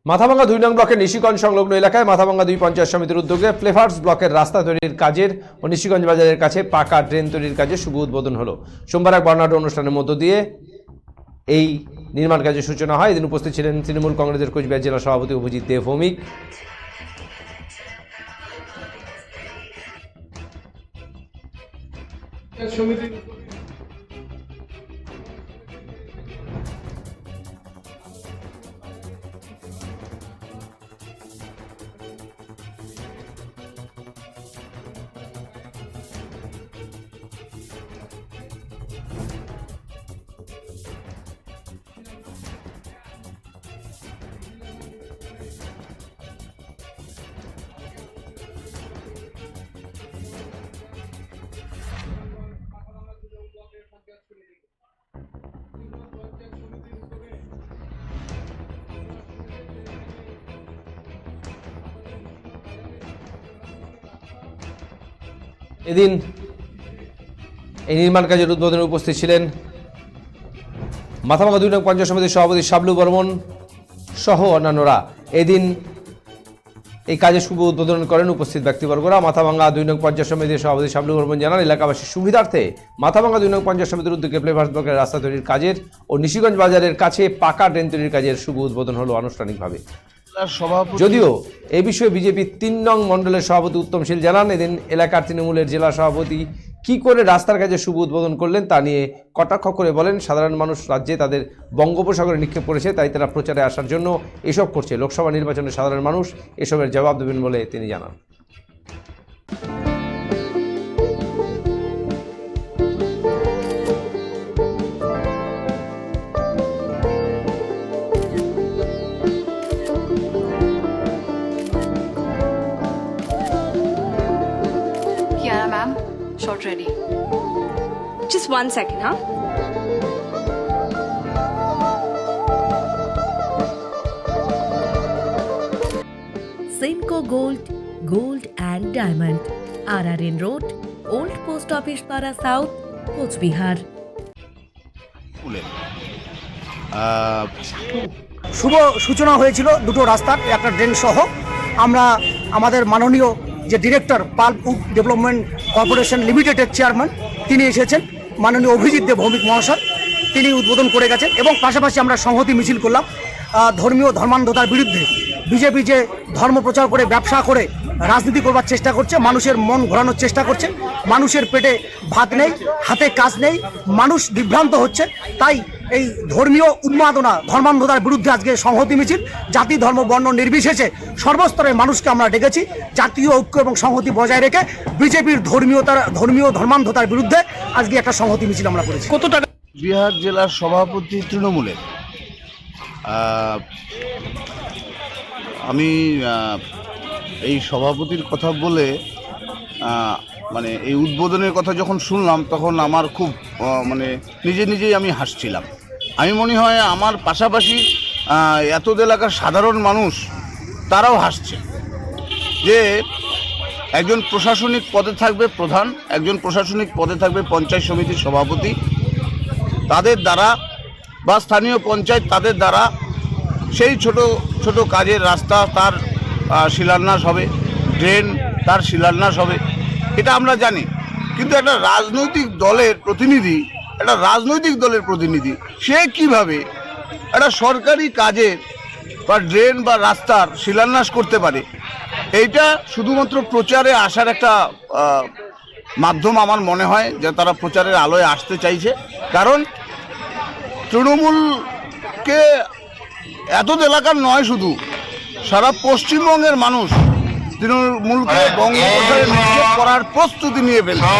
মাথাভাঙ্গা ২ নং ব্লকের নিশিগঞ্জ সংলগ্ন এলাকায় মাথাভাঙ্গা ২ পঞ্চায়েত সমিতির উদ্যোগে ফ্লেভার্স ব্লকের রাস্তা তৈরির কাজের ও নিশিগঞ্জ বাজারের কাছে পাকা ড্রেন তৈরির কাজের শুভ উদ্বোধন হলো। সোমবার এক বর্ণাঢ্য অনুষ্ঠানের মধ্য দিয়ে এই নির্মাণ কাজের সূচনা হয়। এদিন উপস্থিত ছিলেন তৃণমূল কংগ্রেসের কোচবিহার জেলা সভাপতি অভিজিৎ দে ভৌমিক, এদিন এই নির্মাণ কাজের উদ্বোধনে উপস্থিত ছিলেন মাথাভাঙ্গা ২ নং পঞ্চায়েত সমিতির সভাপতি শাবলু বর্মন সহ অন্যান্যরা। এদিন এই কাজের শুভ উদ্বোধন করেন উপস্থিত ব্যক্তিবর্গরা। মাথাভাঙ্গা ২ নং পঞ্চায়েত সমিতির সভাপতি শাবলু বর্মন জানান, এলাকাবাসীর সুবিধার্থে মাথাভাঙ্গা ২ নং পঞ্চায়েত সমিতির উদ্যোগে ফ্লেভার্স ব্লকের রাস্তা তৈরির কাজের ও নিশিগঞ্জ বাজারের কাছে পাকা ড্রেন তৈরির কাজের শুভ উদ্বোধন হলো আনুষ্ঠানিকভাবে। যদিও এই বিষয়ে বিজেপি ৩ নং মণ্ডলের সভাপতি উত্তম শীল জানান, এদিন এলাকার তৃণমূলের জেলা সভাপতি কি করে রাস্তার কাজে শুভ উদ্বোধন করলেন তা নিয়ে কটাক্ষ করে বলেন, সাধারণ মানুষ রাজ্যে তাদের বঙ্গোপসাগরে নিক্ষেপ করেছে, তাই তারা প্রচারে আসার জন্য এসব করছে। লোকসভা নির্বাচনে সাধারণ মানুষ এসবের জবাব দেবেন বলে তিনি জানান। Yeah, ma'am. Shot ready. Just 1 second, huh? Simco Gold and Diamond, RRN Road, Old Post Office Para South, Cooch Behar. শুভ সূচনা হয়েছিল দুটো রাস্তার, একটা ড্রেন সহ। আমরা আমাদের মাননীয় যে director pulp wood development corporation লিমিটেডের চেয়ারম্যান তিনি এসেছেন, মাননীয় অভিজিৎ দে ভৌমিক মহাশয়, তিনি উদ্বোধন করে গেছেন। এবং পাশাপাশি আমরা সংহতি মিছিল করলাম ধর্মীয় ধর্মান্ধতার বিরুদ্ধে। বিজেপি যে ধর্ম প্রচার করে ব্যবসা করে রাজনীতি করবার চেষ্টা করছে, মানুষের মন ঘোরানোর চেষ্টা করছে, মানুষের পেটে ভাত নেই, হাতে কাজ নেই, মানুষ বিভ্রান্ত হচ্ছে। তাই এই ধর্মীয় উন্মাদনা ধর্মান্ধতার বিরুদ্ধে আজকে সংহতি মিছিল, জাতি ধর্ম বর্ণ নির্বিশেষে সর্বস্তরের মানুষকে আমরা ডেকেছি জাতীয় ঐক্য এবং সংহতি বজায় রেখে বিজেপির ধর্মীয় ধর্মান্ধতার বিরুদ্ধে আজকে একটা সংহতি মিছিল আমরা করেছি। কত টাকা? বিহার জেলার সভাপতি তৃণমূলের আমি এই সভাপতির কথা বলে মানে এই উদ্বোধনের কথা যখন শুনলাম তখন আমার খুব নিজেই আমি হাসছিলাম। আমি মনে হয় আমার পাশাপাশি এত এলাকার সাধারণ মানুষ তারাও হাসছে যে একজন প্রশাসনিক পদে থাকবে প্রধান, একজন প্রশাসনিক পদে থাকবে পঞ্চায়েত সমিতির সভাপতি, তাদের দ্বারা বা স্থানীয় পঞ্চায়েত তাদের দ্বারা সেই ছোট ছোট কাজের রাস্তা তার শিলান্যাস হবে, ড্রেন তার শিলান্যাস হবে, এটা আমরা জানি। কিন্তু একটা রাজনৈতিক দলের প্রতিনিধি সে কিভাবে একটা সরকারি কাজের বা ড্রেন বা রাস্তার শিলান্যাস করতে পারে? এইটা শুধুমাত্র প্রচারে আসার একটা মাধ্যম আমার মনে হয়, যে তারা প্রচারের আলোয় আসতে চাইছে। কারণ তৃণমূলকে এত এলাকার নয়, শুধু সারা পশ্চিমবঙ্গের মানুষ তৃণমূলকে বঙ্গোপসাগরে নিক্ষেপ করার প্রস্তুতি নিয়ে ফেলছে।